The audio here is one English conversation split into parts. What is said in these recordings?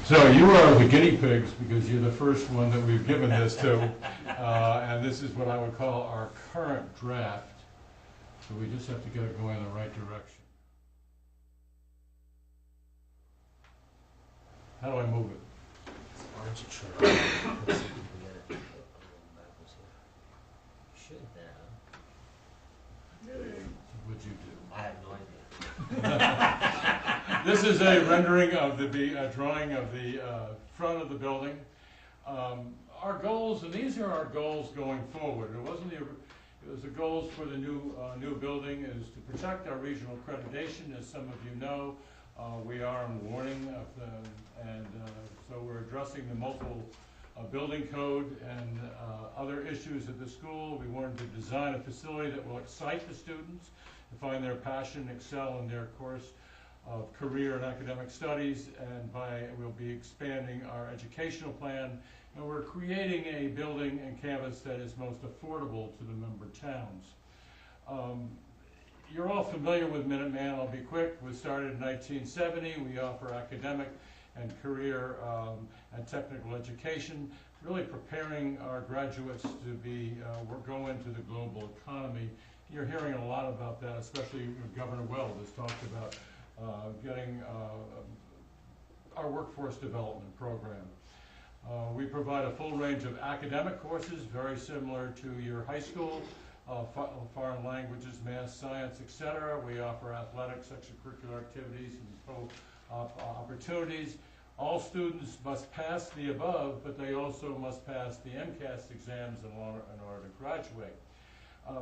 So you are the guinea pigs because you're the first one that we've given this to. And this is what I would call our current draft. So we just have to get it going in the right direction. How do I move it? Why don't you try? Let's see if we can get it a little backwards here. Should now. What'd you do? I have no idea. This is a rendering of the drawing of the front of the building. Our goals, and these are our goals going forward. It was the goals for the new building is to protect our regional accreditation. As some of you know, we are on warning of so we're addressing the multiple building code and other issues at the school. We wanted to design a facility that will excite the students to find their passion, excel in their course of career and academic studies, and we'll be expanding our educational plan, and we're creating a building and campus that is most affordable to the member towns. You're all familiar with Minuteman. I'll be quick. We started in 1970. We offer academic and career and technical education, really preparing our graduates to go into the global economy. You're hearing a lot about that, especially Governor Weld has talked about getting our workforce development program. We provide a full range of academic courses, very similar to your high school, foreign languages, math, science, etc. We offer athletics, extracurricular activities, and opportunities. All students must pass the above, but they also must pass the MCAS exams in order to graduate.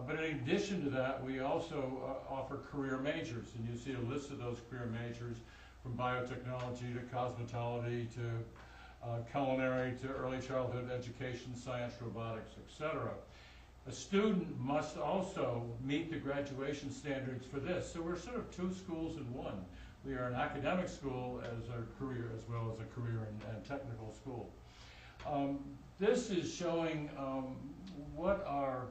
But in addition to that, we also offer career majors, and you see a list of those career majors from biotechnology to cosmetology to culinary to early childhood education, science, robotics, etc. A student must also meet the graduation standards for this. So we're sort of two schools in one. We are an academic school as well as a career and technical school. This is showing what our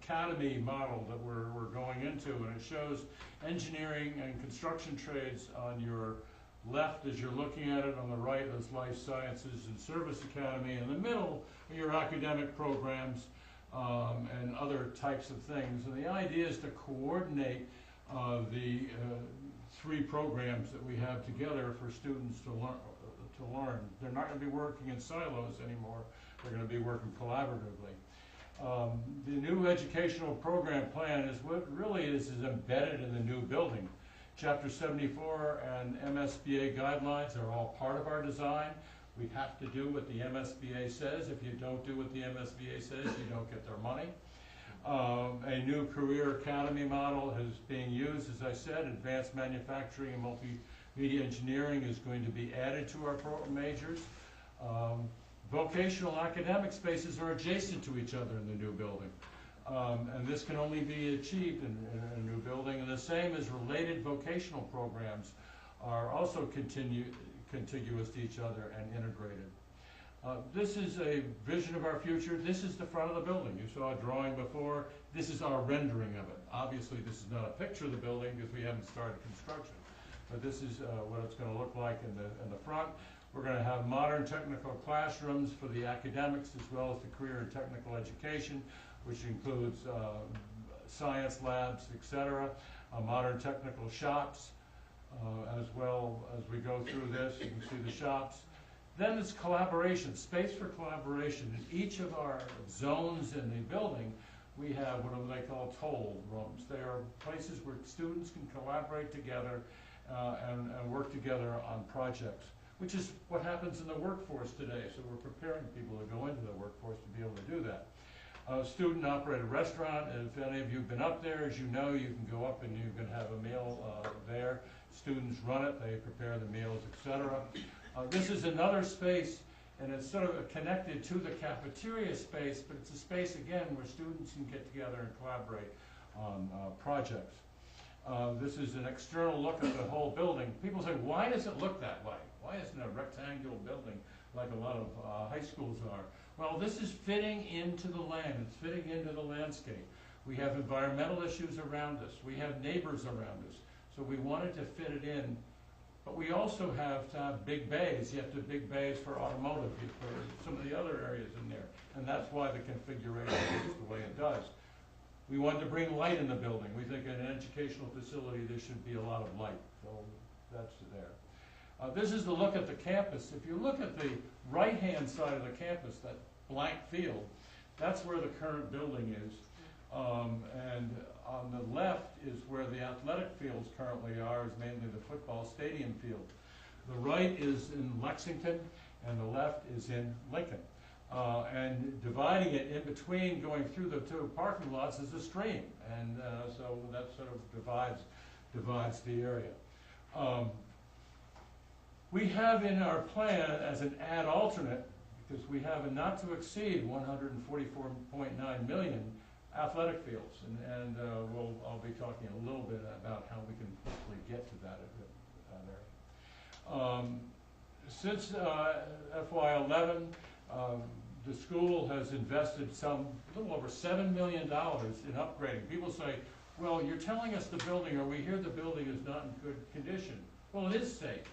academy model that we're going into, and it shows engineering and construction trades on your left as you're looking at it. On the right is life sciences and service academy. In the middle are your academic programs and other types of things. And the idea is to coordinate the three programs that we have together for students to learn. They're not going to be working in silos anymore. They're going to be working collaboratively. The new educational program plan is what really is embedded in the new building. Chapter 74 and MSBA guidelines are all part of our design. We have to do what the MSBA says. If you don't do what the MSBA says, you don't get their money. A new career academy model is being used. As I said, advanced manufacturing and multimedia engineering is going to be added to our program majors. Vocational academic spaces are adjacent to each other in the new building. And this can only be achieved in a new building. And the same as related vocational programs are also contiguous to each other and integrated. This is a vision of our future. This is the front of the building. You saw a drawing before. This is our rendering of it. Obviously, this is not a picture of the building because we haven't started construction. But this is what it's going to look like in the front. We're going to have modern technical classrooms for the academics as well as the career and technical education, which includes science labs, etc., modern technical shops, as well as we go through this. You can see the shops. Then it's collaboration, space for collaboration. In each of our zones in the building, we have what they call toll rooms. They are places where students can collaborate together and work together on projects, which is what happens in the workforce today. So we're preparing people to go into the workforce to be able to do that. Student-operated restaurant, and if any of you have been up there, as you know, you can go up and you can have a meal there. Students run it, they prepare the meals, etc. This is another space, and it's sort of connected to the cafeteria space, but it's a space, again, where students can get together and collaborate on projects. This is an external look at the whole building. People say, why does it look that way? Why isn't it a rectangular building like a lot of high schools are? Well, this is fitting into the land. It's fitting into the landscape. We have environmental issues around us. We have neighbors around us. So we wanted to fit it in but we also have to have big bays. You have to have big bays for automotive, for some of the other areas in there. And that's why the configuration is the way it does. We wanted to bring light in the building. We think in an educational facility there should be a lot of light. So that's there. This is the look at the campus. If you look at the right-hand side of the campus, that blank field, that's where the current building is. And on the left is where the athletic fields currently are, is mainly the football stadium field. The right is in Lexington, and the left is in Lincoln. And dividing it in between, going through the two parking lots, is a stream. And so that sort of divides the area. We have in our plan as an add alternate, because we have a not to exceed 144.9 million athletic fields, and I'll be talking a little bit about how we can hopefully get to that area. Since FY11, the school has invested a little over $7 million in upgrading. People say, well, you're telling us the building, or we hear the building is not in good condition. Well, it is safe.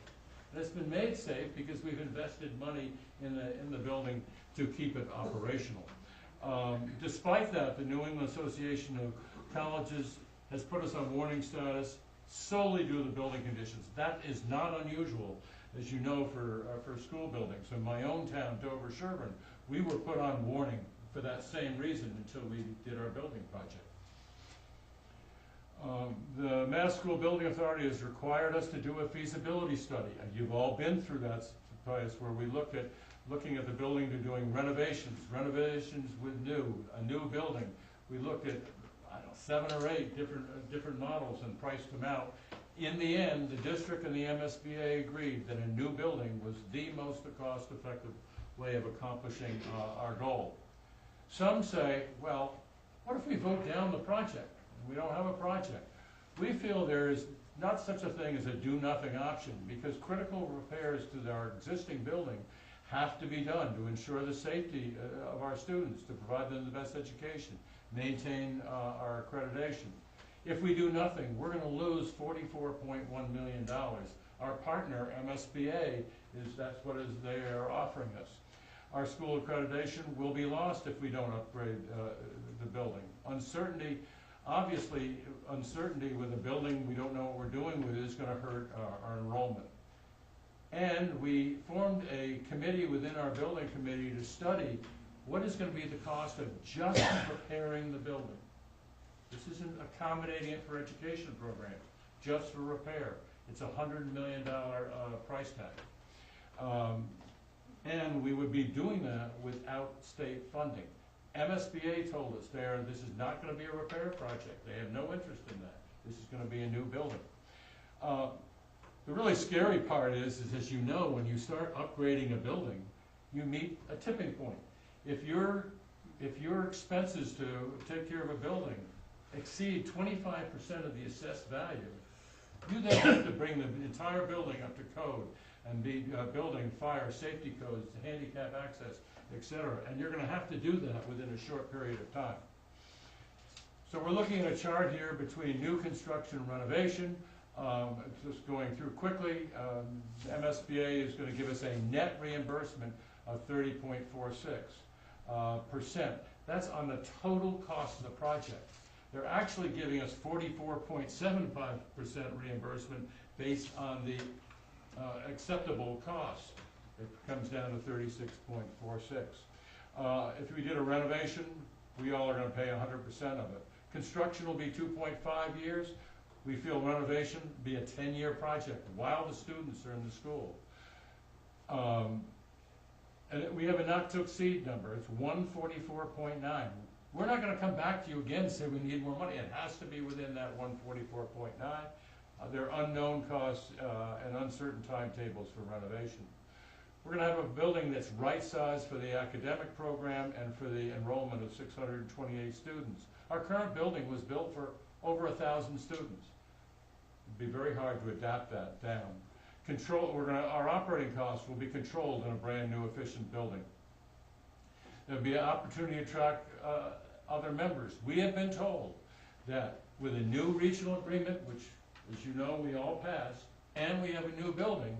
And it's been made safe because we've invested money in the building to keep it operational. Despite that, the New England Association of Colleges has put us on warning status solely due to the building conditions. That is not unusual, as you know, for school buildings. In my own town, Dover, Sherburne, we were put on warning for that same reason until we did our building project. The Mass School Building Authority has required us to do a feasibility study, and you've all been through that place where we looking at the building to doing renovations with a new building. We looked at, I don't know, 7 or 8 different models and priced them out. In the end, the district and the MSBA agreed that a new building was the most cost-effective way of accomplishing our goal. Some say, well, what if we vote down the project? We don't have a project. We feel there is not such a thing as a do-nothing option, because critical repairs to our existing building have to be done to ensure the safety of our students, to provide them the best education, maintain our accreditation. If we do nothing, we're going to lose $44.1 million. Our partner, MSBA, that's what they are offering us. Our school accreditation will be lost if we don't upgrade the building. Obviously, uncertainty with a building we don't know what we're doing with is going to hurt our enrollment. And we formed a committee within our building committee to study what is going to be the cost of just repairing the building. This isn't accommodating it for education programs, just for repair. It's a $100 million price tag. And we would be doing that without state funding. MSBA told us this is not going to be a repair project. They have no interest in that. This is going to be a new building. The really scary part is as you know, when you start upgrading a building, you meet a tipping point. If your expenses to take care of a building exceed 25% of the assessed value, you then have to bring the entire building up to code and be building fire safety codes, handicap access, etc. And you're going to have to do that within a short period of time. So we're looking at a chart here between new construction and renovation. Just going through quickly, the MSBA is going to give us a net reimbursement of 30.46%. That's on the total cost of the project. They're actually giving us 44.75% reimbursement based on the acceptable cost. It comes down to 36.46. If we did a renovation, we all are going to pay 100% of it. Construction will be 2.5 years. We feel renovation will be a 10-year project while the students are in the school. And we have a not to exceed number. It's 144.9. We're not going to come back to you again and say we need more money. It has to be within that 144.9. There are unknown costs and uncertain timetables for renovation. We're going to have a building that's right sized for the academic program and for the enrollment of 628 students. Our current building was built for over 1,000 students. It'd be very hard to adapt that down. Our operating costs will be controlled in a brand new efficient building. There'll be an opportunity to attract other members. We have been told that with a new regional agreement, which, as you know, we all passed, and we have a new building,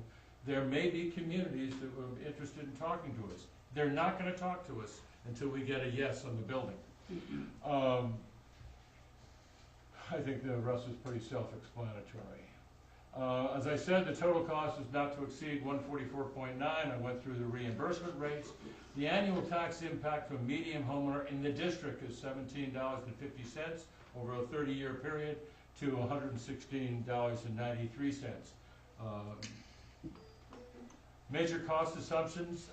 there may be communities that will be interested in talking to us. They're not gonna talk to us until we get a yes on the building. I think the rest is pretty self-explanatory. As I said, the total cost is not to exceed 144.9. I went through the reimbursement rates. The annual tax impact from median homeowner in the district is $17.50 over a 30-year period to $116.93. Major cost assumptions,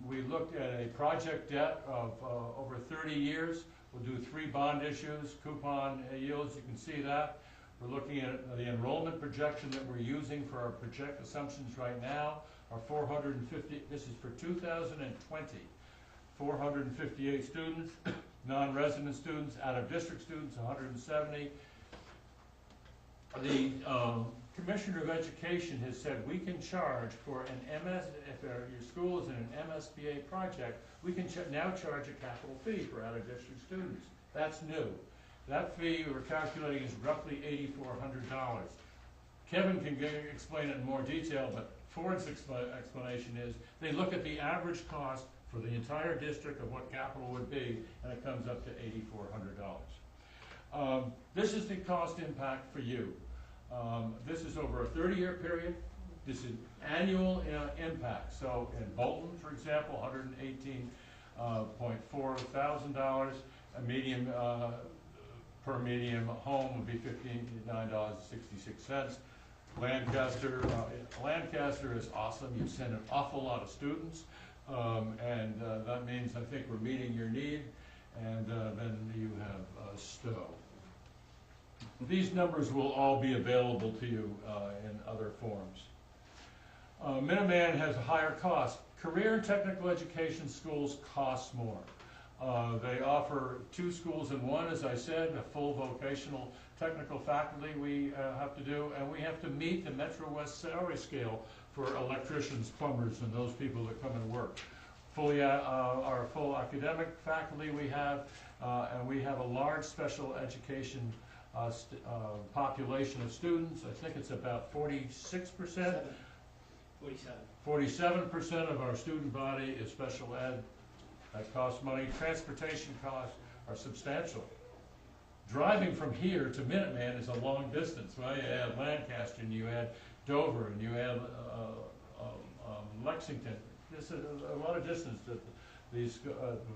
we looked at a project debt of over 30 years. We'll do 3 bond issues, coupon yields, you can see that. We're looking at the enrollment projection that we're using for our project assumptions right now are 450, this is for 2020, 458 students, non-resident students, out-of-district students, 170. The Commissioner of Education has said we can charge for an MS, if your school is in an MSBA project, we can now charge a capital fee for out-of-district students. That's new. That fee we're calculating is roughly $8,400. Kevin can explain it in more detail, but Ford's explanation is they look at the average cost for the entire district of what capital would be, and it comes up to $8,400. This is the cost impact for you. This is over a 30-year period. This is annual impact. So in Bolton, for example, $118.4 thousand. A medium per medium home would be $59.66. Lancaster is awesome. You send an awful lot of students, and that means I think we're meeting your need. And then you have Stowe. These numbers will all be available to you in other forms. Minuteman has a higher cost. Career and technical education schools cost more. They offer 2 schools in one, as I said, a full vocational technical faculty we have to do, and we have to meet the Metro West salary scale for electricians, plumbers, and those people that come and work. Our full academic faculty we have, and we have a large special education population of students. I think it's about 46%. 47% of our student body is special ed. That costs money. Transportation costs are substantial. Driving from here to Minuteman is a long distance. Well, you add Lancaster, and you add Dover, and you add Lexington. There's a lot of distance that these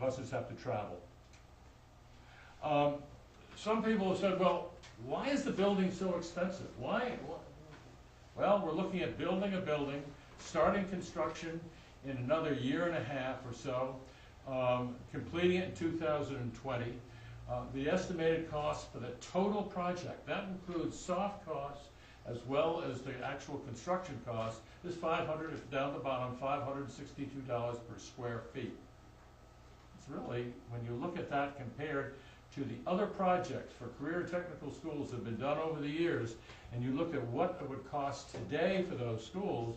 buses have to travel. Some people have said, well, why is the building so expensive? Why? Well, we're looking at building a building, starting construction in another year and a half or so, completing it in 2020. The estimated cost for the total project, that includes soft costs as well as the actual construction cost, is down the bottom, $562 per square feet. It's really, when you look at that compared to the other projects for career and technical schools that have been done over the years, and you look at what it would cost today for those schools,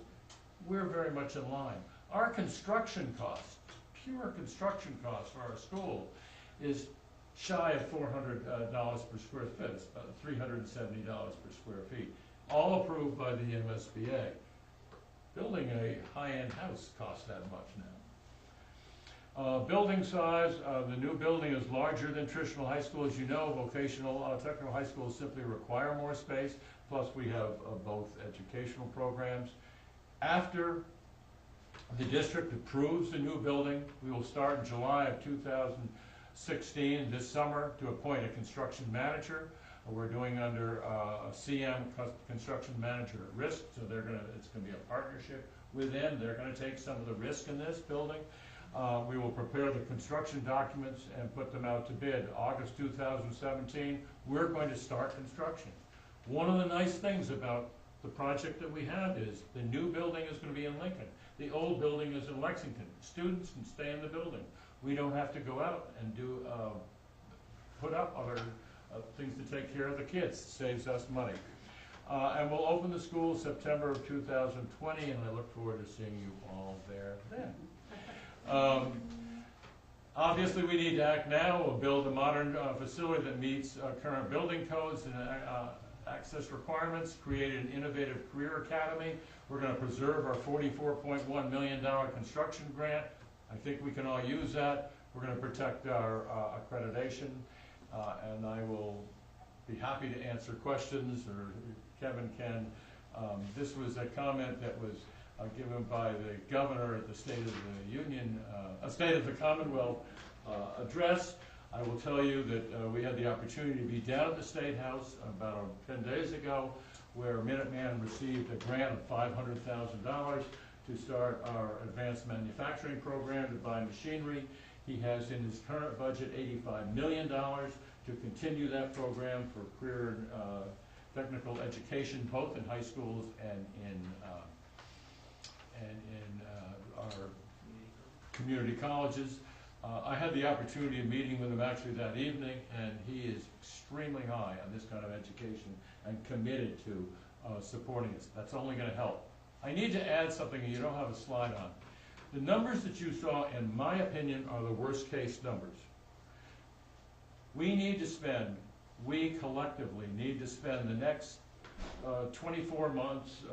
we're very much in line. Our construction cost, pure construction cost for our school, is shy of $400 per square foot. It's about $370 per square feet. All approved by the MSBA. Building a high-end house costs that much now. Building size, the new building is larger than traditional high school. As you know, vocational technical high schools simply require more space, plus we have both educational programs. After the district approves the new building, we will start in July of 2016, this summer, to appoint a construction manager. We're doing under a CM, construction manager at risk, so it's going to be a partnership with them. They're going to take some of the risk in this building. We will prepare the construction documents and put them out to bid. August 2017, we're going to start construction. One of the nice things about the project that we have is the new building is going to be in Lincoln. The old building is in Lexington. Students can stay in the building. We don't have to go out and put up other things to take care of the kids. It saves us money. And we'll open the school September of 2020, and I look forward to seeing you all there then. Obviously, we need to act now. We'll build a modern facility that meets current building codes access requirements, created an innovative career academy. We're going to preserve our $44.1 million construction grant. I think we can all use that. We're going to protect our accreditation, and I will be happy to answer questions, or Kevin can. This was a comment that was given by the governor at the State of the Union, State of the Commonwealth address. I will tell you that we had the opportunity to be down at the State House about 10 days ago, where Minuteman received a grant of $500,000 to start our advanced manufacturing program to buy machinery. He has in his current budget $85 million to continue that program for career technical education, both in high schools and in our community colleges. I had the opportunity of meeting with him actually that evening, and he is extremely high on this kind of education and committed to supporting us. That's only going to help. I need to add something, and you don't have a slide on. The numbers that you saw, in my opinion, are the worst case numbers. We need to spend, we collectively need to spend the next 24 months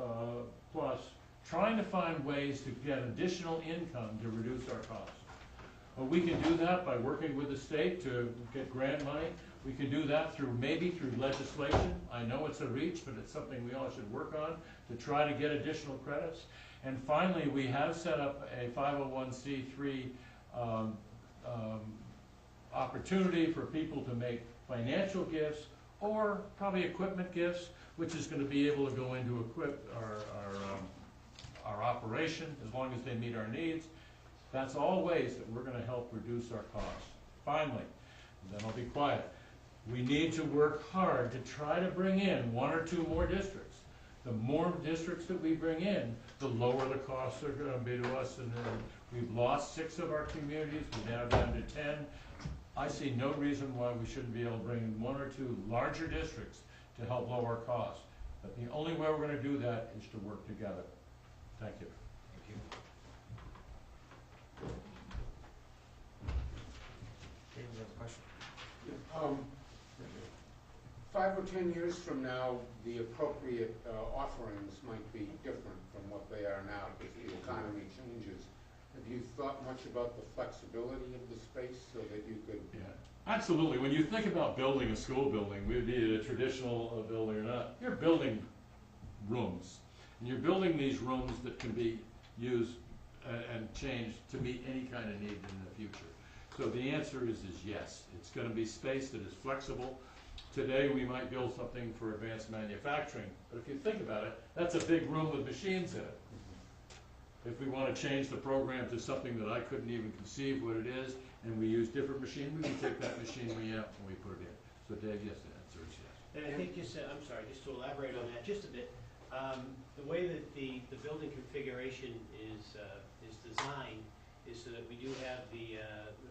plus trying to find ways to get additional income to reduce our costs. We can do that by working with the state to get grant money. We can do that maybe through legislation. I know it's a reach, but it's something we all should work on to try to get additional credits. And finally, we have set up a 501c3 opportunity for people to make financial gifts or probably equipment gifts, which is going to be able to go into equip our operation as long as they meet our needs. That's all ways that we're going to help reduce our costs. Finally, and then I'll be quiet, we need to work hard to try to bring in 1 or 2 more districts. The more districts that we bring in, the lower the costs are going to be to us. And then we've lost 6 of our communities. We're now down to 10. I see no reason why we shouldn't be able to bring in 1 or 2 larger districts to help lower costs. But the only way we're going to do that is to work together. Thank you. Thank you. David, you have a question? 5 or 10 years from now, the appropriate offerings might be different from what they are now because the economy changes. Have you thought much about the flexibility of the space so that you could... Yeah, absolutely. When you think about building a school building, be it a traditional building or not, you're building rooms. And you're building these rooms that can be used and changed to meet any kind of need in the future. So the answer is yes. It's going to be space that is flexible. Today we might build something for advanced manufacturing, but if you think about it, that's a big room with machines in it. If we want to change the program to something that I couldn't even conceive what it is, and we use different machinery, we take that machinery out and we put it in. So Dave, yes, the answer is yes. And I think just, I'm sorry, just to elaborate on that just a bit, the way that the building configuration is designed is so that we do have the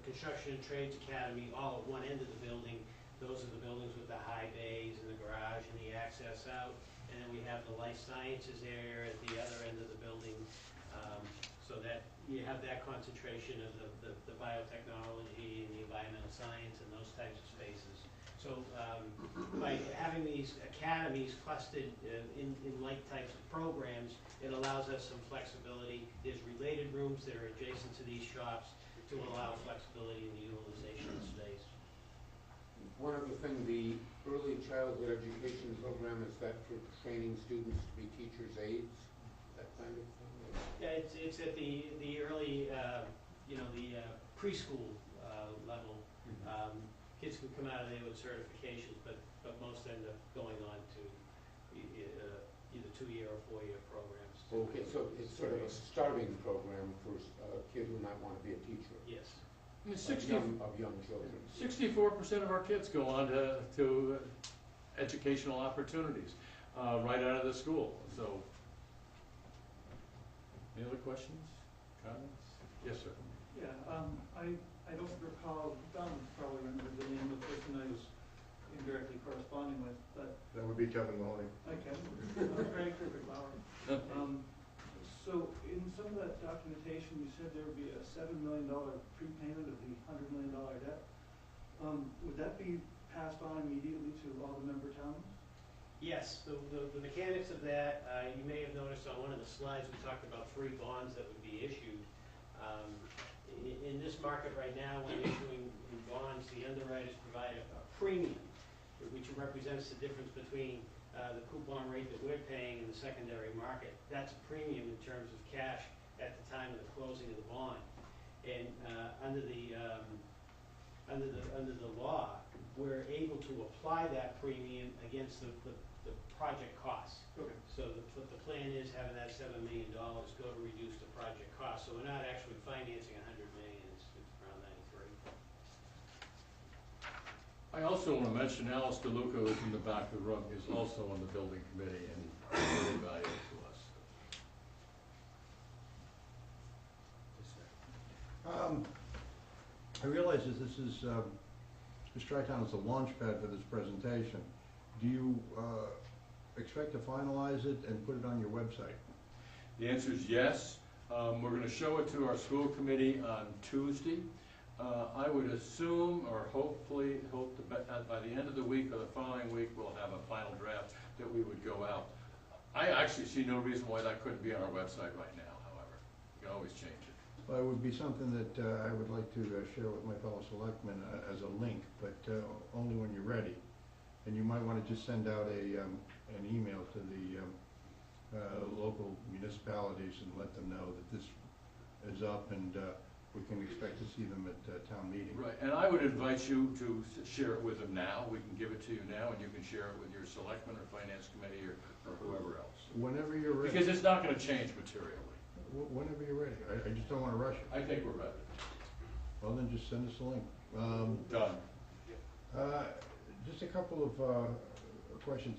Construction and Trades Academy all at one end of the building. Those are the buildings with the high bays and the garage and the access out. And then we have the life sciences area at the other end of the building, so that you have that concentration of the biotechnology and the environmental science and those types of spaces. So by having these academies clustered in like types of programs, it allows us some flexibility. There's related rooms that are adjacent to these shops to allow flexibility in the utilization of space. One other thing, the early childhood education program, is that for training students to be teachers' aides, that kind of thing? Yeah, it's at the early, the preschool level. Kids can come out of there with certifications, but most end up going on to either 2-year or 4-year programs. Okay, so it's sort of a starting program for a kid who might want to be a teacher. Yes. Of young children. 64% of our kids go on to educational opportunities right out of the school. So, any other questions, comments? Yes, sir. Yeah, I don't recall, Don would probably remember the name of the person I was indirectly corresponding with, but... That would be Kevin Mahoney. Okay, Frank Lauer. So in some of that documentation, you said there would be a $7 million prepayment of the $100 million debt. Would that be passed on immediately to all the member towns? Yes, the mechanics of that, you may have noticed on one of the slides, we talked about 3 bonds that would be issued. In this market right now, when issuing bonds, the underwriters provide a premium, which represents the difference between the coupon rate that we're paying in the secondary market. That's a premium in terms of cash at the time of the closing of the bond. And under the law, we're able to apply that premium against the project costs. Okay. So what the plan is, having that $7 million go to reduce the project cost. So we're not actually financing $100 million, it's around 93. I also want to mention Alice DeLuca, who's in the back of the room, is also on the building committee and very valuable to us. I realize that this is, Mr. Tri-Town is the launch pad for this presentation. Do you expect to finalize it and put it on your website? The answer is yes. We're going to show it to our school committee on Tuesday. I would assume, or hopefully, that by the end of the week or the following week, we'll have a final draft that we would go out. I actually see no reason why that couldn't be on our website right now, however. You can always change it. Well, it would be something that I would like to share with my fellow selectmen as a link, but only when you're ready. And you might want to just send out an email to the local municipalities and let them know that this is up and we can expect to see them at town meeting. Right, and I would invite you to share it with them now. We can give it to you now, and you can share it with your selectmen or finance committee or whoever else. Whenever you're ready. Because it's not going to change materially. Whenever you're ready. I just don't want to rush it. I think we're ready. Well, then just send us a link. Done. Just a couple of questions.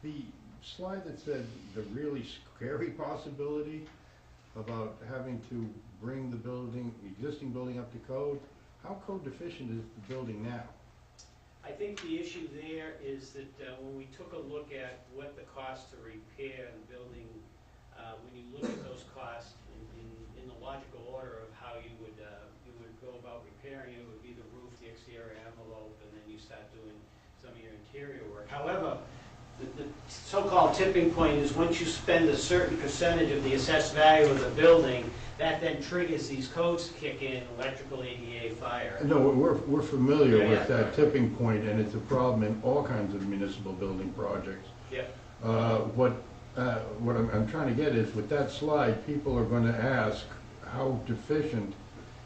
The slide that said the really scary possibility about having to bring the existing building up to code, how code deficient is the building now? I think the issue there is that when we took a look at what the cost to repair the building, when you look at those costs in the logical order of how you would go about repairing it, would be the roof, the exterior envelope, and then you start doing some of your interior work. However, the so-called tipping point is once you spend a certain percentage of the assessed value of the building, that then triggers these codes to kick in, electrical, ADA, fire. No, we're familiar Yeah, with yeah. that tipping point, and it's a problem in all kinds of municipal building projects. Yep. What I'm trying to get is, with that slide, people are going to ask how deficient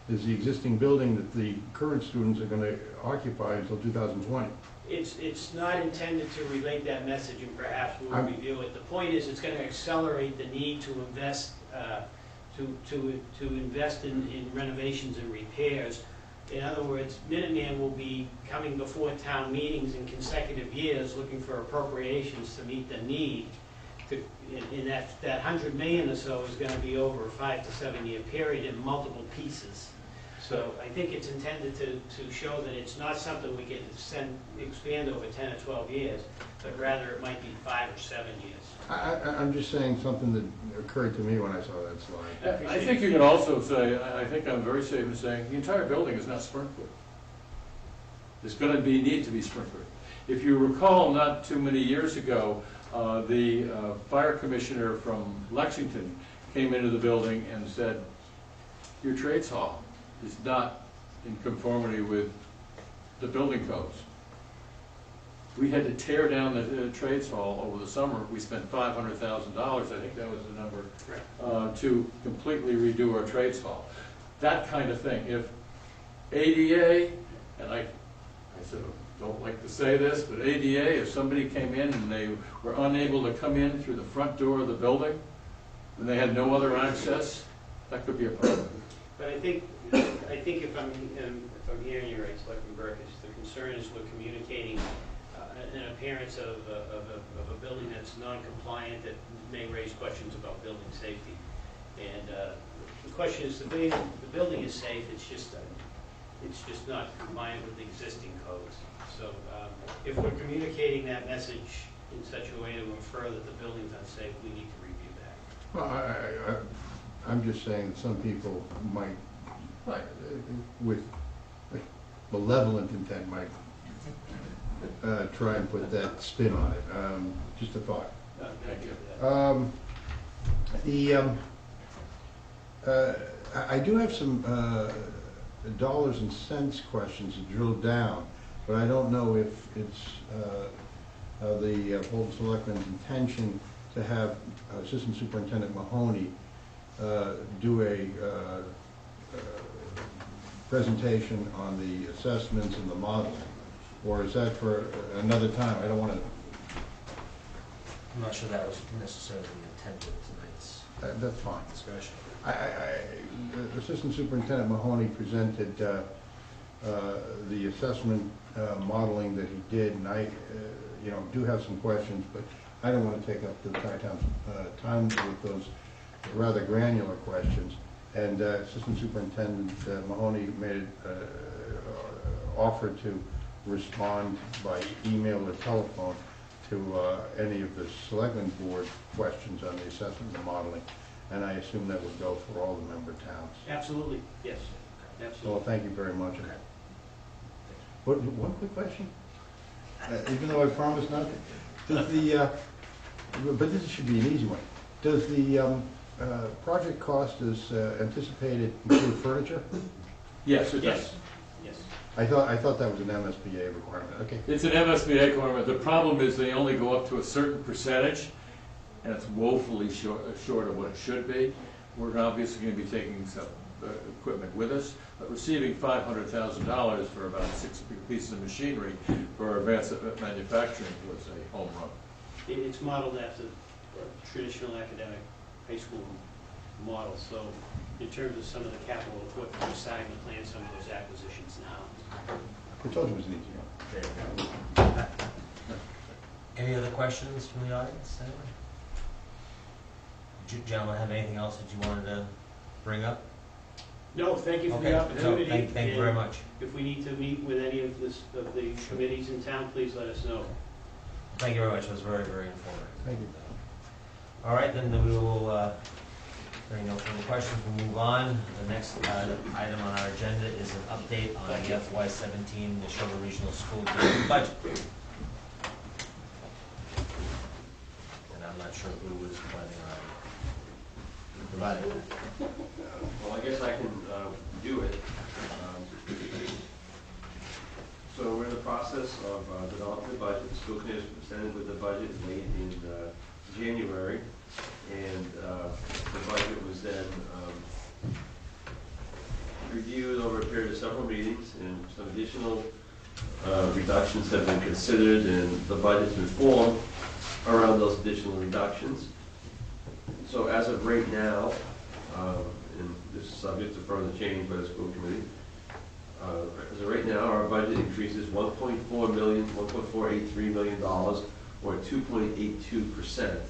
is the existing building that the current students are going to occupy until 2020. It's not intended to relate that message, and perhaps we'll review it. The point is, it's going to accelerate the need to invest to invest in renovations and repairs. In other words, Minuteman will be coming before town meetings in consecutive years, looking for appropriations to meet the need. And that $100 million or so is going to be over a 5 to 7 year period in multiple pieces. So I think it's intended to show that it's not something we can expand over 10 or 12 years, but rather it might be 5 or 7 years. I'm just saying something that occurred to me when I saw that slide. I think you can also say, I think I'm very safe in saying, the entire building is not sprinklered. There's going to need to be sprinkled. If you recall, not too many years ago, the fire commissioner from Lexington came into the building and said, your trades hall is not in conformity with the building codes. We had to tear down the trades hall over the summer. We spent $500,000, I think that was the number, to completely redo our trades hall. That kind of thing. If ADA, and I sort of don't like to say this, but ADA, if somebody came in and they were unable to come in through the front door of the building, and they had no other access, that could be a problem. But I think if I'm hearing you right, Selectman Burke, the concern is we're communicating an appearance of a building that's non-compliant that may raise questions about building safety. And the question is, the building is safe. It's just not compliant with the existing codes. So if we're communicating that message in such a way to infer that the building's unsafe, we need to review that. Well, I'm just saying that some people might, with malevolent intent, might try and put that spin on it. Just a thought. Thank you. I do have some dollars and cents questions to drill down, but I don't know if it's the Board of Selectmen's intention to have Assistant Superintendent Mahoney do a presentation on the assessments and the modeling, or is that for another time? I don't want to. I'm not sure that was necessarily the intent of tonight's That's fine. discussion. Assistant Superintendent Mahoney presented the assessment modeling that he did, and I, do have some questions, but I don't want to take up the town's time with those rather granular questions. And Assistant Superintendent Mahoney made offered to respond by email or telephone to any of the Selectmen Board questions on the assessment and the modeling. And I assume that would go for all the member towns. Absolutely, yes, Well, absolutely. thank you very much. Okay. One quick question, even though I promised not to. Does the, but this should be an easy one. Does the project cost as anticipated include furniture? Yes, it does. Yes, yes. I thought that was an MSBA requirement. Okay. It's an MSBA requirement. The problem is they only go up to a certain percentage, and it's woefully short of what it should be. We're obviously going to be taking some equipment with us, but receiving $500,000 for about 6 pieces of machinery for advanced manufacturing was a home run. It's modeled after traditional academic high school model, so in terms of some of the capital equipment, we're starting to plan some of those acquisitions now. I told you it was an easy one. There you go. Any other questions from the audience? Anyone? Gentlemen, have anything else that you wanted to bring up? No, thank you for Okay, the so opportunity. thank you very much. If we need to meet with any of the committees in town, please let us know. Thank you very much, it was very, very informative. Thank you. All right, then we will, hearing no further questions, we'll move on. The next item on our agenda is an update on the FY17 Neshoba Regional School District budget. And I'm not sure who was planning on providing that. Well, I guess I can do it. So we're in the process of developing the budget. The school committee was presented with the budget late in January, and the budget was then reviewed over a period of several meetings, and some additional reductions have been considered, and the budget's been formed around those additional reductions. So as of right now, and this is subject to further change by the school committee, as of right now, our budget increases $1.483 million, or 2.82%.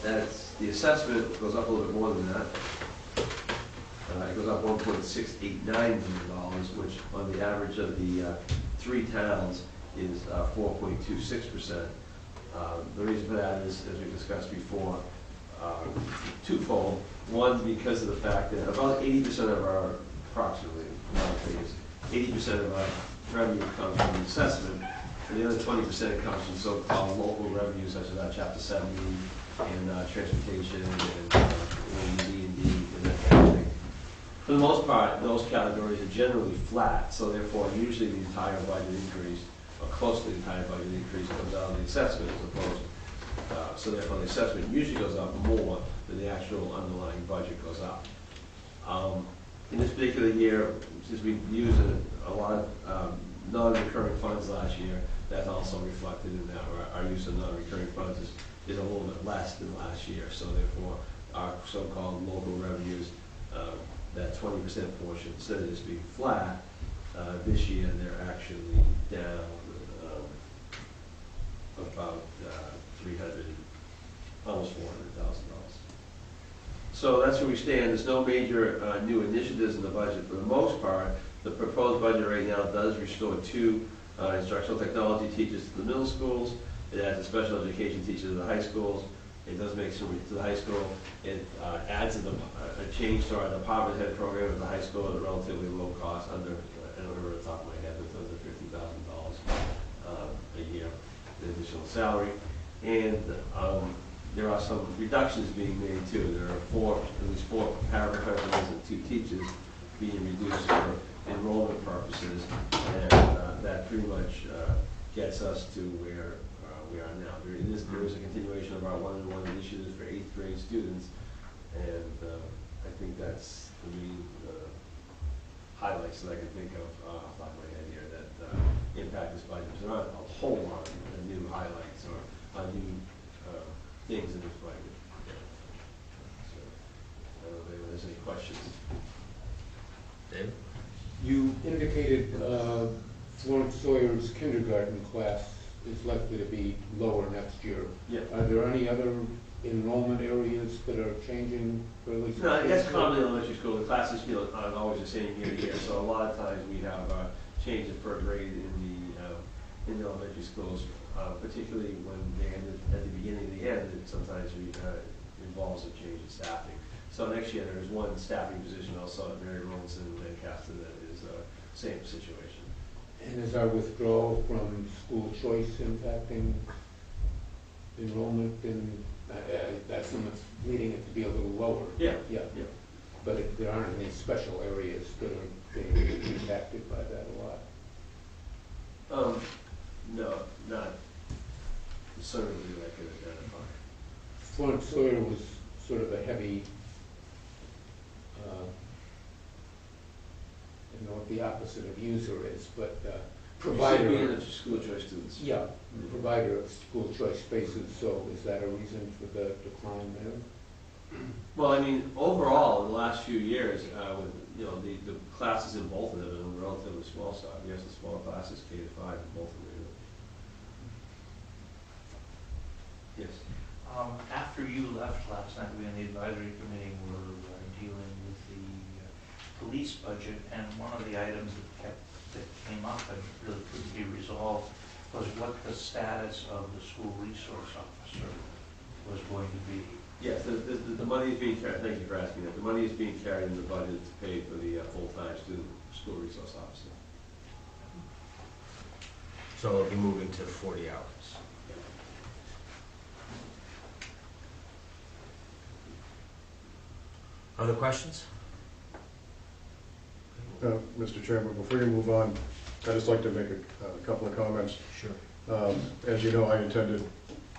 That's the assessment goes up a little bit more than that. It goes up $1.689 million, which on the average of the 3 towns is 4.26%. The reason for that is, as we discussed before, twofold. One, because of the fact that about 80% of our, approximately, 80% of our revenue comes from the assessment, and the other 20% comes from so-called local revenues, such as Chapter 70 and transportation and D&D and that kind of thing. For the most part, those categories are generally flat, so therefore, usually the entire budget increase, or close to the entire budget increase, comes out of the assessment as opposed. So therefore, the assessment usually goes up more than the actual underlying budget goes up. In this particular year, since we used a lot of non-recurring funds last year, that's also reflected in that. Our use of non-recurring funds is a little bit less than last year. So therefore, our so-called local revenues, that 20% portion, instead of just being flat, this year they're actually down about almost $400,000. So that's where we stand. There's no major new initiatives in the budget. For the most part, the proposed budget right now does restore 2 instructional technology teachers to the middle schools. It adds a special education teacher to the high schools. It does make some to the high school. It adds a change to our department head program at the high school at a relatively low cost, under I don't remember the top of my head, but those are $50,000 a year, the additional salary. And there are some reductions being made too. There are at least four paraprofessionals and 2 teachers being reduced for enrollment purposes, and that pretty much gets us to where we are now. There is a continuation of our one-on-one initiatives for 8th grade students, and I think that's the main highlights that I can think of off the top of my head here that impact this budget. There aren't a whole lot of new highlights or new things in this budget. So, I don't know if anyone has any questions. Dave? You indicated Florence Sawyer's kindergarten class is likely to be lower next year. Yeah. Are there any other enrollment areas that are changing fairly No, that's substantially? common in elementary school. The classes, aren't always the same year to year, so a lot of times we have changes per grade in the elementary schools, particularly when they end at the beginning and the end. It sometimes involves a change in staffing. So next year there is one staffing position also at Mary Rollinson and Lancaster that is same situation. And is our withdrawal from school choice impacting enrollment in, that's what's leading it to be a little lower? Yeah. Yeah. Yeah. But there aren't any special areas that are being impacted by that a lot? No, not certainly that I can identify. Florence Sawyer was sort of a heavy, I don't know what the opposite of user is, but provider. Being of school choice students. Yeah, provider of school choice spaces, so is that a reason for the decline there? Well, I mean, overall, in the last few years, with, the classes in both of them are relatively small size. We have some small classes, K-5 in both of them. Yes. After you left last night, we in the advisory committee were dealing with the police budget, and one of the items that came up and really couldn't be resolved was what the status of the school resource officer was going to be. Yes, the money is being carried, thank you for asking that. The money is being carried in the budget to pay for the full-time student school resource officer. So it'll be moving to 40 hours. Other questions? Mr. Chairman, before you move on, I'd just like to make a couple of comments. Sure. As you know, I attended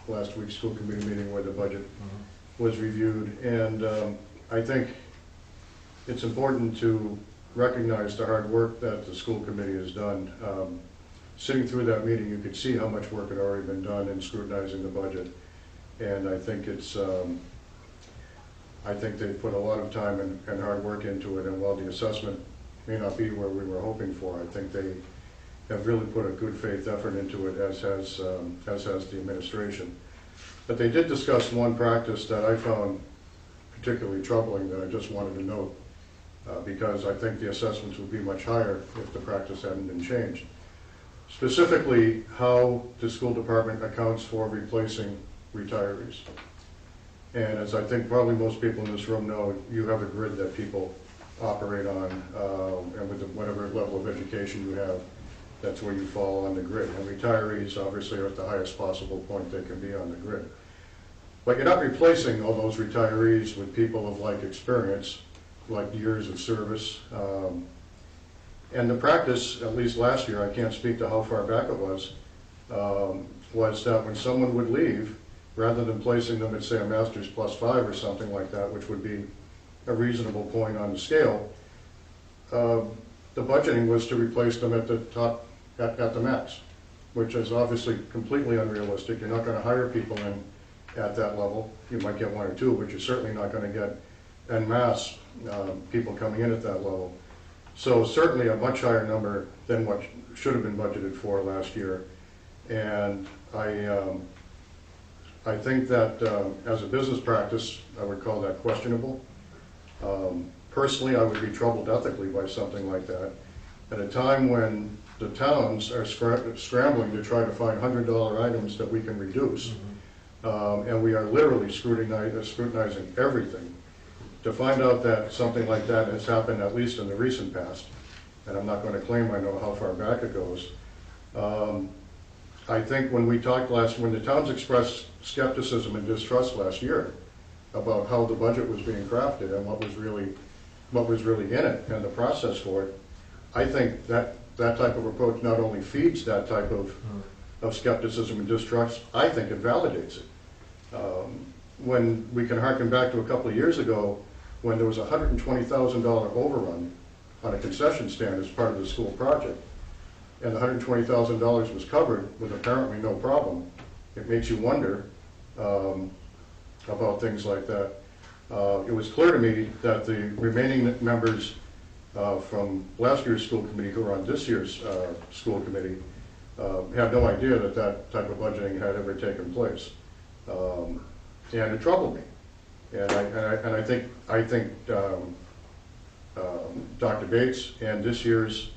last week's school committee meeting where the budget was reviewed, and I think it's important to recognize the hard work that the school committee has done. Sitting through that meeting, you could see how much work had already been done in scrutinizing the budget, and I think it's I think they've put a lot of time and hard work into it, and while the assessment may not be where we were hoping for, I think they have really put a good faith effort into it, as has the administration. But they did discuss one practice that I found particularly troubling that I just wanted to note, because I think the assessments would be much higher if the practice hadn't been changed. Specifically, how the school department accounts for replacing retirees. And as I think probably most people in this room know, you have a grid that people operate on, and with whatever level of education you have, that's where you fall on the grid. And retirees obviously are at the highest possible point they can be on the grid. But you're not replacing all those retirees with people of like experience, like years of service. And the practice, at least last year, I can't speak to how far back it was that when someone would leave, rather than placing them at, say, a master's +5 or something like that, which would be a reasonable point on the scale, the budgeting was to replace them at the top, at the max, which is obviously completely unrealistic. You're not going to hire people in at that level. You might get 1 or 2, but you're certainly not going to get en masse people coming in at that level. So certainly a much higher number than what should have been budgeted for last year. And I think that as a business practice, I would call that questionable. Personally, I would be troubled ethically by something like that. At a time when the towns are scrambling to try to find $100 items that we can reduce, and we are literally scrutinizing everything, to find out that something like that has happened, at least in the recent past, and I'm not gonna claim I know how far back it goes. I think when we talked when the towns expressed skepticism and distrust last year about how the budget was being crafted and what was really in it and the process for it, I think that type of approach not only feeds that type of skepticism and distrust, I think it validates it. When we can harken back to a couple of years ago, when there was a $120,000 overrun on a concession stand as part of the school project, and the $120,000 was covered with apparently no problem, it makes you wonder about things like that. It was clear to me that the remaining members from last year's school committee who are on this year's school committee had no idea that that type of budgeting had ever taken place. And it troubled me. And I think Dr. Bates and this year's,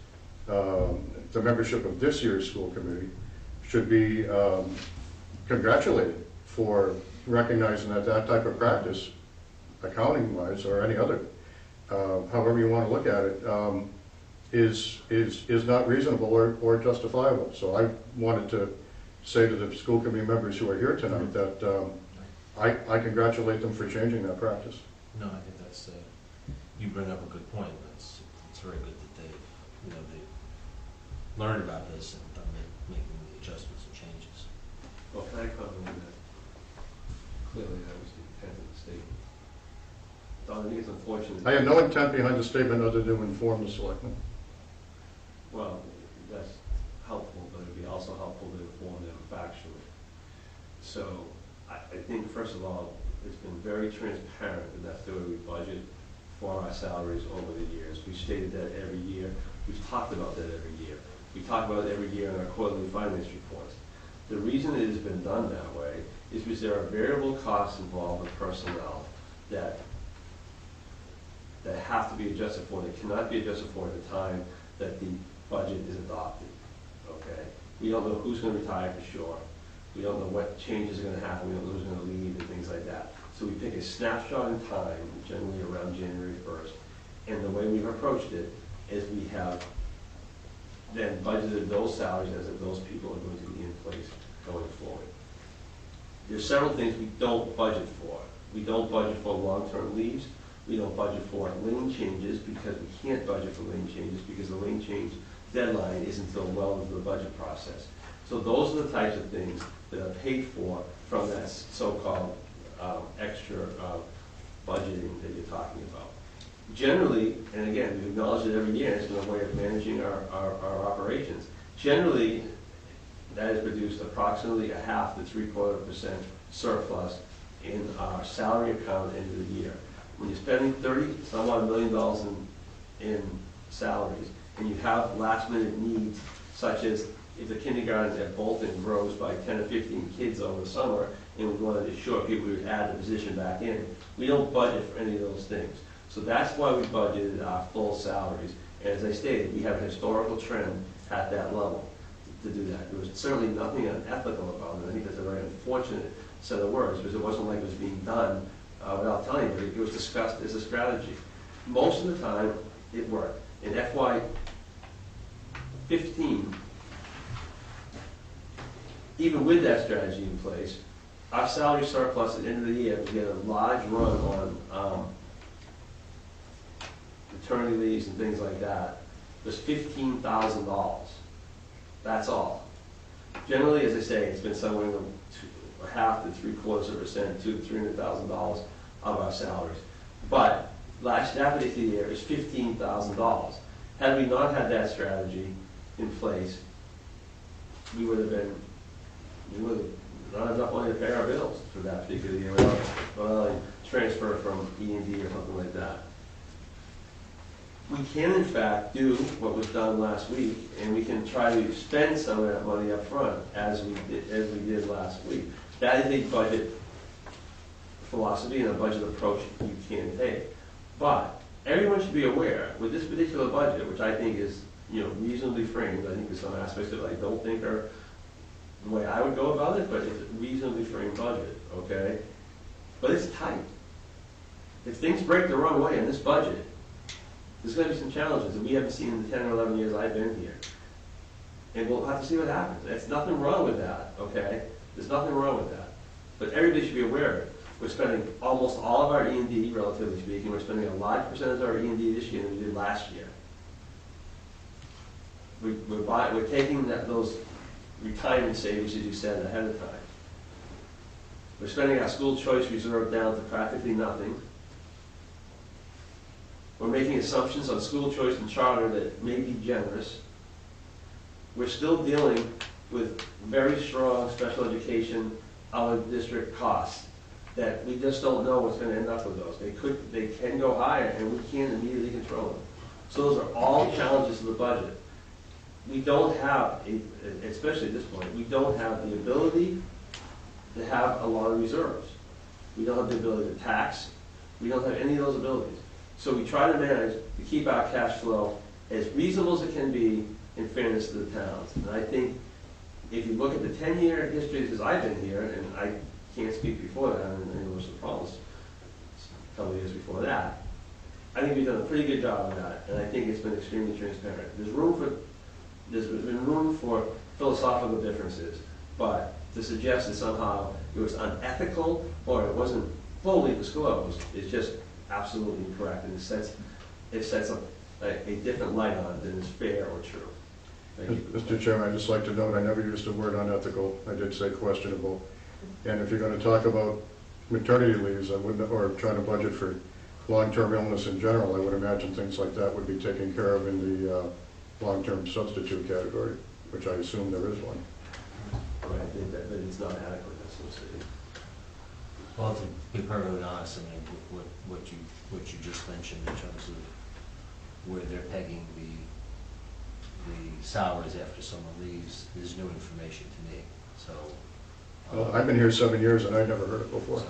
the membership of this year's school committee should be congratulated for recognizing that that type of practice, accounting-wise or any other, however you want to look at it, is not reasonable or justifiable. So I wanted to say to the school committee members who are here tonight that I congratulate them for changing that practice. No, I think that's, you bring up a good point. It's very good that they learned about this and are making the adjustments and changes. Well, can I comment on that? Clearly, that was the intent of the statement. Don, I think it's unfortunate. I have no intent behind the statement other than to inform the selectmen. Well, that's helpful, but it'd be also helpful to inform them factually. So, I think, first of all, it's been very transparent, and that's the way we budget for our salaries over the years. We've stated that every year. We've talked about that every year. We talk about it every year in our quarterly finance reports. The reason it has been done that way is because there are variable costs involved with personnel that have to be adjusted for. They cannot be adjusted for at the time that the budget is adopted, okay? We don't know who's going to retire for sure. We don't know what changes are going to happen. We don't know who's going to leave and things like that. So we pick a snapshot in time, generally around January 1st, and the way we've approached it is we have then budgeted those salaries as if those people are going to be in place going forward. There's several things we don't budget for. We don't budget for long-term leaves. We don't budget for lane changes because we can't budget for lane changes because the lane change deadline isn't until well into the budget process. So those are the types of things that are paid for from that so-called extra budgeting that you're talking about. Generally, and again, we acknowledge it every year, it's been a way of managing our operations. Generally, that has produced approximately 0.5 to 0.75% surplus in our salary account at the end of the year. When you're spending $30-some-odd million in salaries, and you have last-minute needs, such as if the kindergarten at Bolton grows by 10 or 15 kids over the summer, and we wanted to short people, we would add the position back in. We don't budget for any of those things. So that's why we budgeted our full salaries. And as I stated, we have a historical trend at that level to do that. There was certainly nothing unethical about it. I think that's a very unfortunate set of words, because it wasn't like it was being done without telling you, but it was discussed as a strategy. Most of the time, it worked. In FY 15, even with that strategy in place, our salary surplus at the end of the year, we get a large run on maternity leaves and things like that, was $15,000. That's all. Generally, as I say, it's been somewhere in the 0.5 to 0.75%, $200,000 to $300,000 of our salaries. But last particular year, it was $15,000. Had we not had that strategy in place, we would have not had enough money to pay our bills for that particular year without a transfer from E&D or something like that. We can, in fact, do what was done last week, and we can try to spend some of that money up front, as we did last week. That is a budget philosophy and a budget approach you can take. But everyone should be aware, with this particular budget, which I think is reasonably framed, I think there's some aspects of it I don't think are the way I would go about it, but it's a reasonably framed budget, okay? But it's tight. If things break the wrong way in this budget, There's gonna be some challenges that we haven't seen in the 10 or 11 years I've been here. And we'll have to see what happens. There's nothing wrong with that, okay? There's nothing wrong with that. But everybody should be aware of it. We're spending almost all of our E&D, relatively speaking. We're spending a large percentage of our E&D this year than we did last year. We're taking those retirement savings, as you said, ahead of time. We're spending our school choice reserve down to practically nothing. We're making assumptions on school choice and charter that may be generous. We're still dealing with very strong special education out-of-district costs that we just don't know what's going to end up with those. They can go higher, and we can't immediately control them. So those are all challenges of the budget. We don't have, especially at this point, we don't have the ability to have a lot of reserves. We don't have the ability to tax. We don't have any of those abilities. So we try to manage to keep our cash flow as reasonable as it can be in fairness to the towns. And I think if you look at the 10-year history since I've been here, and I can't speak before that, and there was some problems a couple of years before that, I think we've done a pretty good job of that, and I think it's been extremely transparent. There's been room for philosophical differences, but to suggest that somehow it was unethical or it wasn't fully disclosed is just absolutely incorrect, and it sets a different light on it than is fair or true. Thank you. Mr. Chairman, I'd just like to note, I never used the word unethical. I did say questionable. And if you're going to talk about maternity leaves, I wouldn't, or trying to budget for long-term illness in general, I would imagine things like that would be taken care of in the long-term substitute category, which I assume there is one. Right, I think that, but it's not adequate, that's what I'm saying. Well, to be perfectly honest, I mean, what you just mentioned in terms of where they're pegging the salaries after someone leaves is new information to me, so. Well, I've been here 7 years and I've never heard it before. So,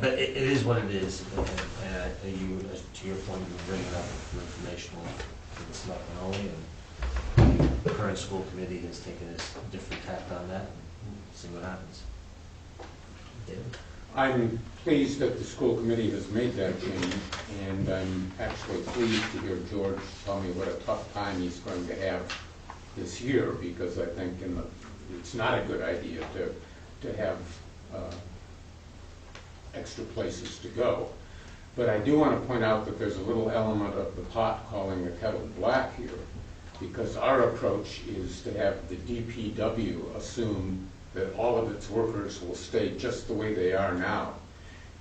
but it is what it is, and you, to your point, you bring it up for informational, for the selectmen only, and the current school committee has taken a different tact on that, and see what happens. David? I'm pleased that the school committee has made that change, and I'm actually pleased to hear George tell me what a tough time he's going to have this year, because I think it's not a good idea to have extra places to go. But I do want to point out that there's a little element of the pot calling the kettle black here, because our approach is to have the DPW assume that all of its workers will stay just the way they are now.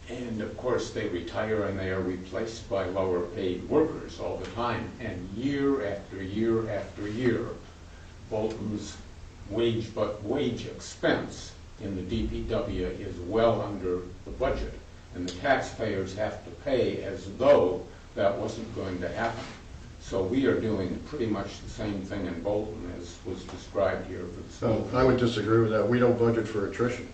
And of course, they retire and they are replaced by lower paid workers all the time. And year after year after year, Bolton's wage expense in the DPW is well under the budget. And the taxpayers have to pay as though that wasn't going to happen. So we are doing pretty much the same thing in Bolton as was described here for the school. I would disagree with that. We don't budget for attrition.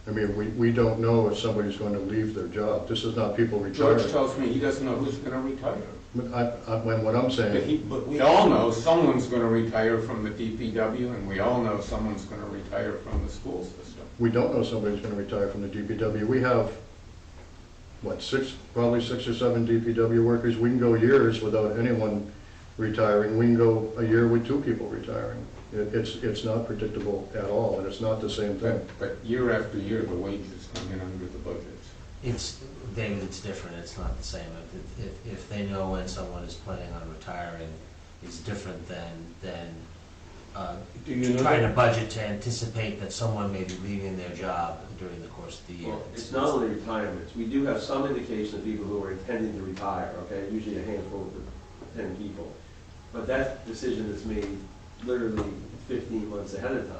I mean, we don't know if somebody's going to leave their job. This is not people retiring. George tells me he doesn't know who's going to retire. What I'm saying, But we all know someone's going to retire from the DPW, and we all know someone's going to retire from the school system. we don't know somebody's going to retire from the DPW. We have, what, probably six or seven DPW workers. We can go years without anyone retiring. We can go a year with 2 people retiring. It's not predictable at all, and it's not the same thing. But year after year, the wages come in under the budgets. David, it's different, it's not the same. If they know when someone is planning on retiring, it's different than Do you know trying to that? budget to anticipate that someone may be leaving their job during the course of the year. Well, it's not only retirements. We do have some indication of people who are intending to retire, okay? Usually a handful of 10 people. But that decision is made literally 15 months ahead of time.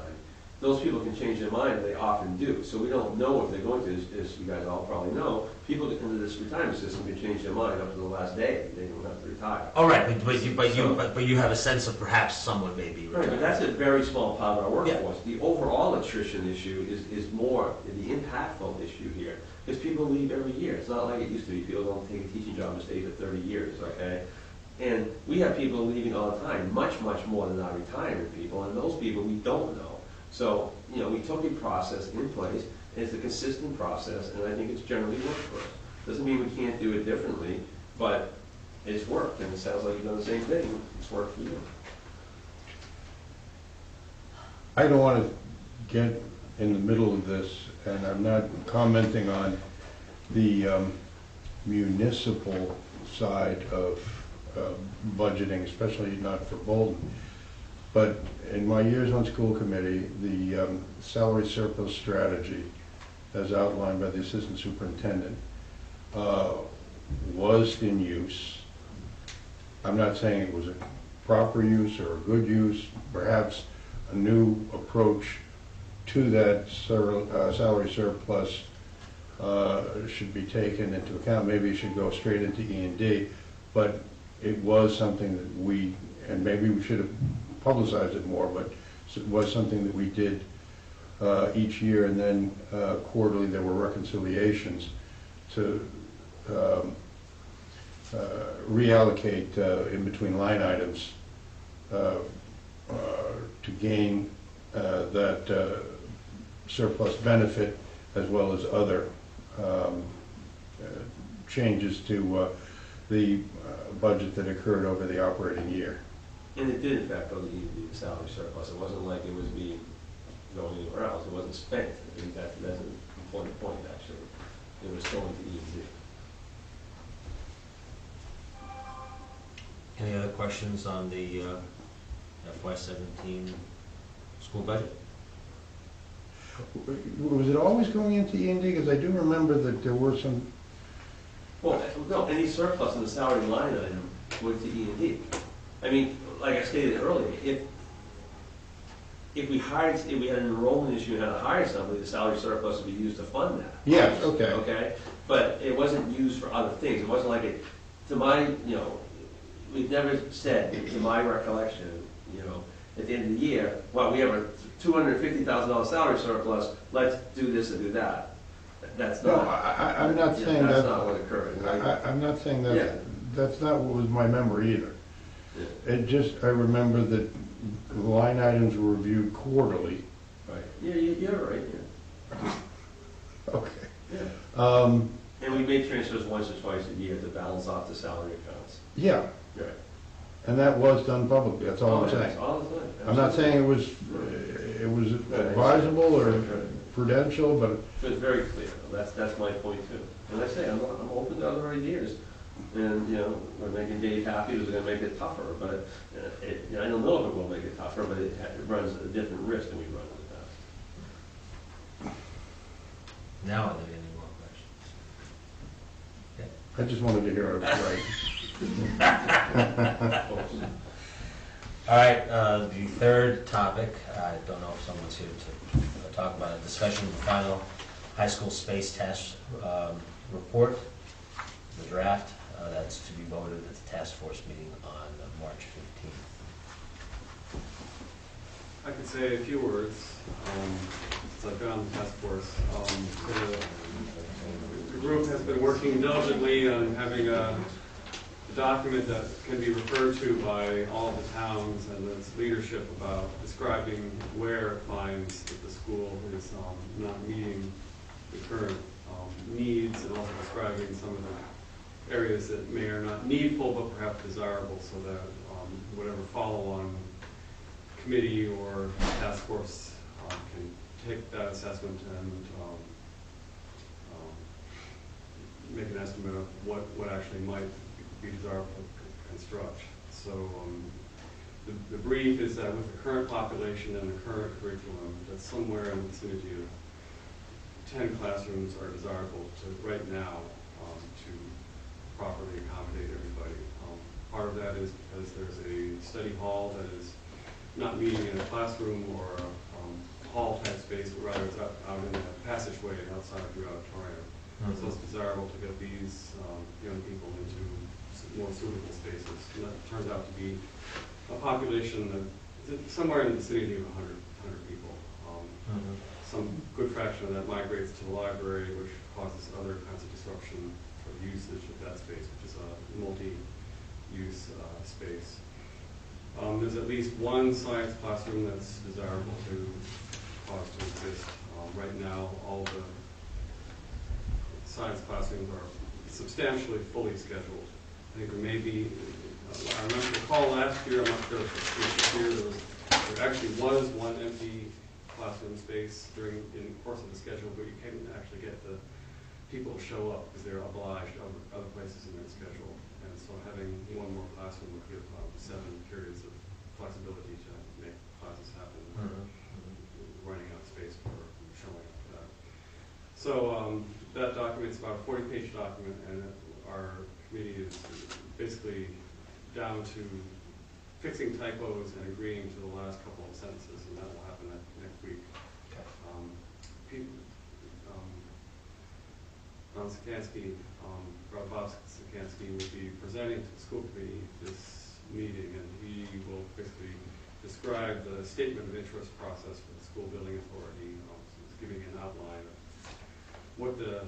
Those people can change their mind, and they often do. So we don't know if they're going to, as you guys all probably know, people get into this retirement system can change their mind up to the last day. They don't have to retire. All right, but you have a sense of perhaps someone may be Right, retiring. but that's a very small part of our workforce. Yeah. The overall attrition issue is more the impactful issue here. Because people leave every year. It's not like it used to be. People don't take a teaching job and stay for 30 years, okay? And we have people leaving all the time, much, much more than our retirement people, and those people we don't know. So, you know, we took a process in place, and it's a consistent process, and I think it's generally worked for us. Doesn't mean we can't do it differently, but it's worked, and it sounds like you've done the same thing, it's worked for you. I don't want to get in the middle of this, and I'm not commenting on the municipal side of budgeting, especially not for Bolton. But in my years on school committee, the salary surplus strategy, as outlined by the assistant superintendent, was in use. I'm not saying it was a proper use or a good use, perhaps a new approach to that salary surplus should be taken into account. Maybe it should go straight into E&D, but it was something that we, and maybe we should have publicized it more, but it was something that we did each year, and then quarterly there were reconciliations to reallocate in between line items to gain that surplus benefit, as well as other changes to the budget that occurred over the operating year. And it did in fact go to the salary surplus, it wasn't like it was going anywhere else, it wasn't spent. I think that's an important point, actually. It was going to E&D. Any other questions on the FY17 school budget? Was it always going into E&D? Because I do remember that there were some. Well, no, any surplus in the salary line item went to E&D. I mean, like I stated earlier, if we had an enrollment issue and had to hire somebody, the salary surplus would be used to fund that. Yes, okay. Okay, but it wasn't used for other things. It wasn't like it, to my, we've never said, to my recollection, at the end of the year, well, we have a $250,000 salary surplus, let's do this and do that. That's No, not. I'm not saying that's that. not what occurred, right? I'm not saying that. Yeah. That's not what was my memory either. Yeah. It just, I remember that line items were reviewed quarterly. Right. Yeah, you're right, yeah. Okay. Yeah. And we made transfers once or twice a year to balance off the salary accounts. Yeah, Right. and that was done publicly, that's all I'm yeah, saying. all the time. I'm not saying it was advisable or prudential, but It was very clear, that's my point too. And I say, I'm open to other ideas. And, we're making Dave happy, it was gonna make it tougher, but I don't know if it will make it tougher, but it runs a different risk than we run in the past. Now, are there any more questions? I just wanted to hear it right. All right, the third topic, I don't know if someone's here to talk about it, discussion of the final high school space test report, the draft, that's to be voted at the task force meeting on March 15th. I could say a few words, since I've been on the task force. The group has been working diligently on having a document that can be referred to by all the towns and its leadership about describing where it finds that the school is not meeting the current needs, and also describing some of the areas that may or not needful but perhaps desirable, so that whatever follow-on committee or task force can take that assessment and make an estimate of what actually might be desirable to construct. So the brief is that with the current population and the current curriculum, that somewhere in the vicinity of 10 classrooms are desirable to right now to properly accommodate everybody. Part of that is because there's a study hall that is not meeting in a classroom or a hall type space, but rather it's out in a passageway outside of your auditorium. So it's desirable to get these young people into more suitable spaces. And that turns out to be a population that is somewhere in the vicinity of 100 people. Some good fraction of that migrates to the library, which causes other kinds of disruption for the usage of that space, which is a multi-use space. There's at least one science classroom that's desirable to cause to exist. Right now, all the science classrooms are substantially fully scheduled. I think there may be, I recall last year, I'm not sure if this year, there actually was one empty classroom space in the course of the schedule, but you couldn't actually get the people to show up because they're obliged other places in their schedule. And so having one more classroom would give 7 periods of flexibility to make classes happen, running out of space for showing up for that. So that document's about a 40-page document, and our committee is basically down to fixing typos and agreeing to the last couple of sentences, and that will happen next week. Bob Sikansky will be presenting to the school committee this meeting, and he will basically describe the statement of interest process for the school building authority. So he's giving an outline of what the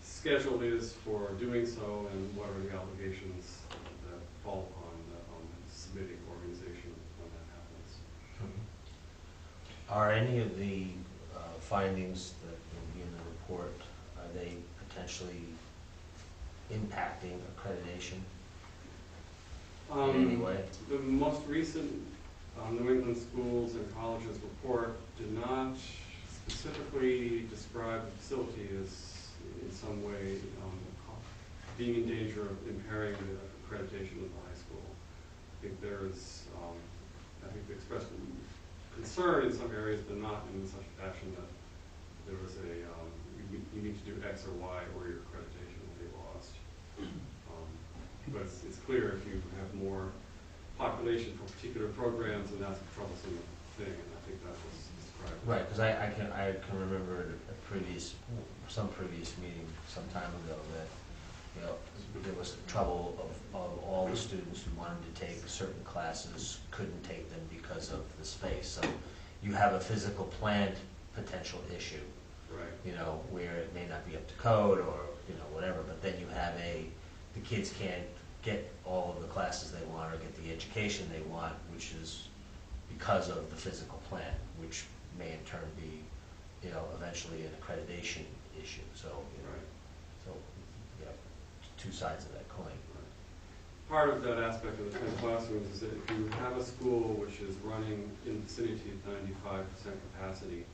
schedule is for doing so and what are the obligations that fall upon the submitting organization when that happens. Are any of the findings that will be in the report, are they potentially impacting accreditation in any way? The most recent New England Schools and Colleges report did not specifically describe the facility as in some way being in danger of impairing the accreditation of the high school. I think there is, I think they expressed concern in some areas, but not in such a fashion that there was a, you need to do X or Y or your accreditation will be lost. But it's clear if you have more population for particular programs, and that's a troublesome thing, and I think that was described. Right, because I can remember some previous meeting some time ago that, you know, there was trouble of all the students who wanted to take certain classes couldn't take them because of the space. So you have a physical plant potential issue, Right. you know, where it may not be up to code or, you know, whatever, but then you have the kids can't get all of the classes they want or get the education they want, which is because of the physical plant, which may in turn be, you know, eventually an accreditation issue. So, you know, Right. so you have two sides of that coin. Part of that aspect of the 10 classrooms is that if you have a school which is running in the vicinity of 95% capacity,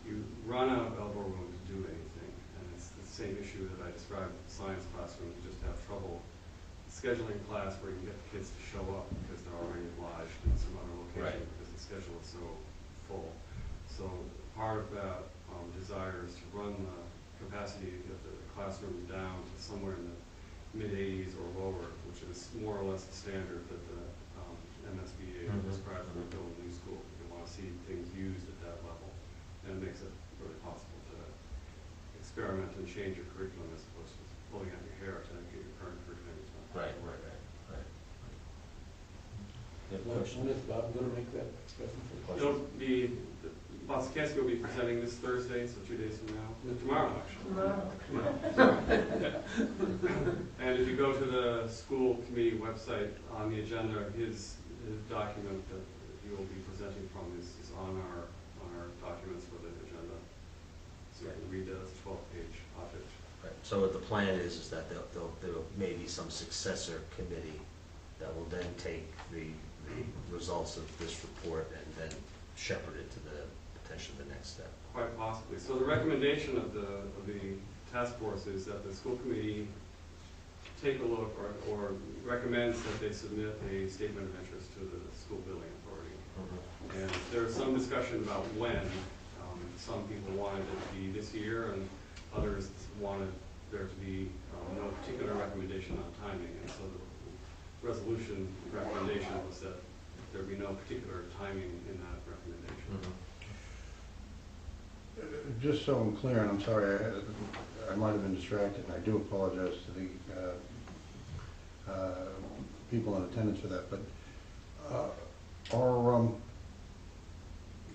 you run out of elbow room to do anything. And it's the same issue that I described with the science classroom. You just have trouble scheduling class where you can get the kids to show up because they're already obliged in some other location because the schedule is so full. So part of that desire is to run the capacity of the classrooms down to somewhere in the mid-80s or lower, which is more or less the standard that the MSBA describes when we build a new school. You want to see things used at that level, and it makes it really possible to experiment and change your curriculum as opposed to pulling out your hair to get your current curriculum. Right. When is Bob going to make that presentation? It'll be, Bob Sikansky will be presenting this Thursday, so 2 days from now. Tomorrow, actually. And if you go to the school committee website, on the agenda, his document that he will be presenting from is on our documents for the agenda. So you can read that. It's a 12-page object. Right. So what the plan is that there may be some successor committee that will then take the results of this report and then shepherd it to potentially the next step. Quite possibly. So the recommendation of the task force is that the school committee take a look or recommends that they submit a statement of interest to the school building authority. And there's some discussion about when. Some people wanted it to be this year, and others wanted there to be no particular recommendation on timing. And so the resolution recommendation was that there be no particular timing in that recommendation. Just so I'm clear, and I'm sorry, I might have been distracted, and I do apologize to the people in attendance for that, but are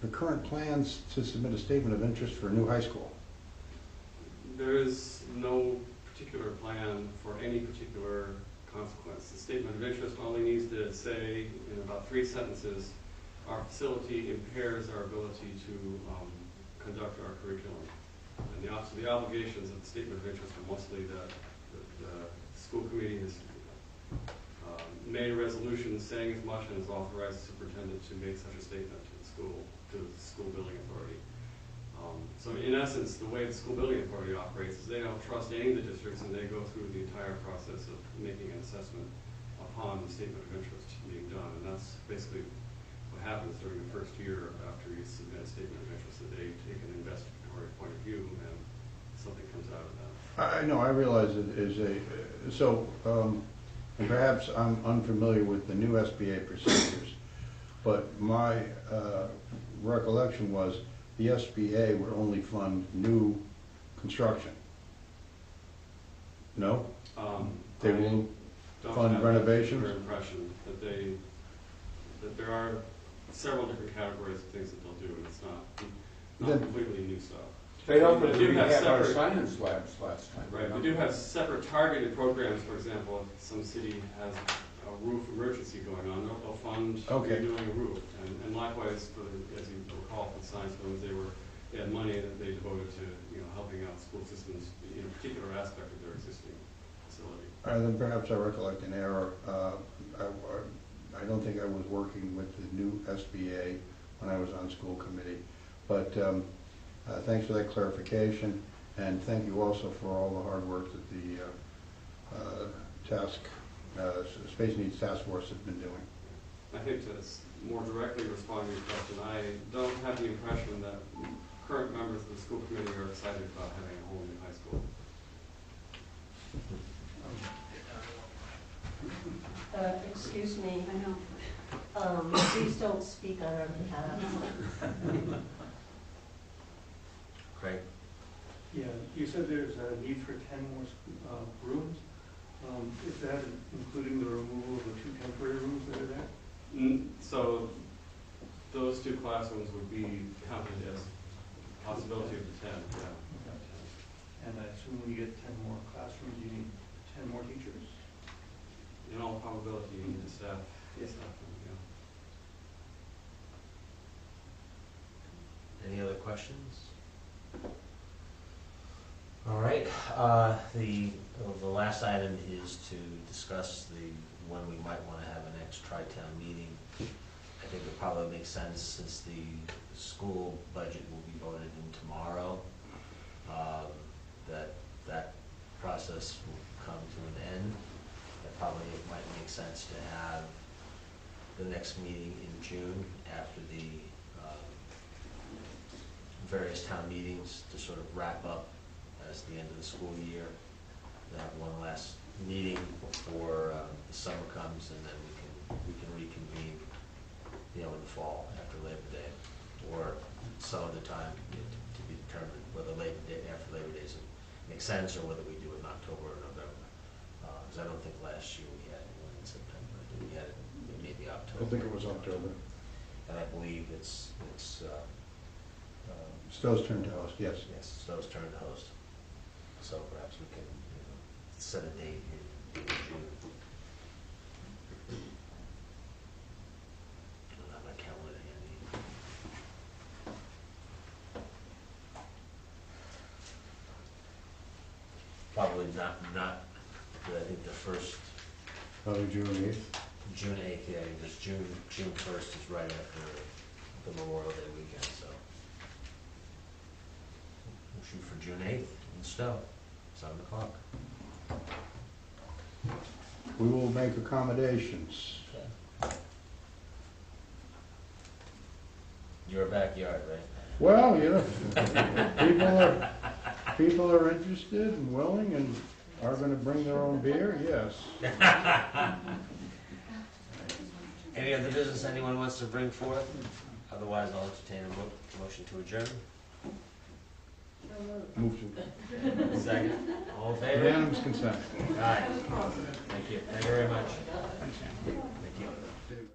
the current plans to submit a statement of interest for a new high school? There is no particular plan for any particular consequence. The statement of interest only needs to say in about 3 sentences, our facility impairs our ability to conduct our curriculum. And the obligations of the statement of interest are mostly that the school committee has made a resolution saying as much and has authorized the superintendent to make such a statement to the school building authority. So in essence, the way the school building authority operates is they don't trust any of the districts, and they go through the entire process of making an assessment upon the statement of interest being done. And that's basically what happens during the first year after you submit a statement of interest, that they take an investigatory point of view and something comes out of that. I know, I realize it is and perhaps I'm unfamiliar with the new SBA procedures, but my recollection was the SBA would only fund new construction. No? They will Don't fund have renovations? That impression that there are several different categories of things that they'll do, and it's not completely new stuff. They don't They do have have our separate- science labs last time. Right, they do have separate targeted programs. For example, if some city has a roof emergency going on, they'll fund redoing a roof. And likewise, as you recall, for the science buildings, they had money that they devoted to helping out school systems in a particular aspect of their existing facility. Then perhaps I recollect an error. I don't think I was working with the new SBA when I was on school committee, but thanks for that clarification, and thank you also for all the hard work that the Space Needs Task Force has been doing. I think to more directly respond to your question, I don't have the impression that current members of the school committee are excited about having a whole new high school. Excuse me. I know. Please don't speak on our behalf. Craig? Yeah, you said there's a need for 10 more rooms. Is that including the removal of the 2 temporary rooms that are there? So those 2 classrooms would be counted as a possibility of the 10. Yeah. And I assume when you get 10 more classrooms, you need 10 more teachers? In all probability, you need to staff. Yeah. Any other questions? All right, the last item is to discuss when we might want to have a next tri-town meeting. I think it probably makes sense, since the school budget will be voted in tomorrow, that process will come to an end. That probably it might make sense to have the next meeting in June after the various town meetings to sort of wrap up as the end of the school year. We have one last meeting before the summer comes, and then we can reconvene, in the fall after Labor Day, or some other time to be determined whether after Labor Day makes sense, or whether we do it in October or November. Because I don't think last year we had one in September. I think we had it maybe October. I think it was October. And I believe it's Stowe's turn to host, yes. Yes, Stowe's turn to host. So perhaps we can set a date in June. I don't have my calendar handy. Probably not, I think the first. Probably June 8th. June 8th, yeah, because June 1st is right after the Memorial Day weekend, so. We'll shoot for June 8th in Stowe, 7 o'clock. We will make accommodations. Your backyard, right? Well, people are interested and willing and are going to bring their own beer, yes. Any other business anyone wants to bring forth? Otherwise, I'll entertain a motion to adjourn. Move to Second. All in favor? unanimous consent. Aye. Thank you. Thank you very much. Thank you.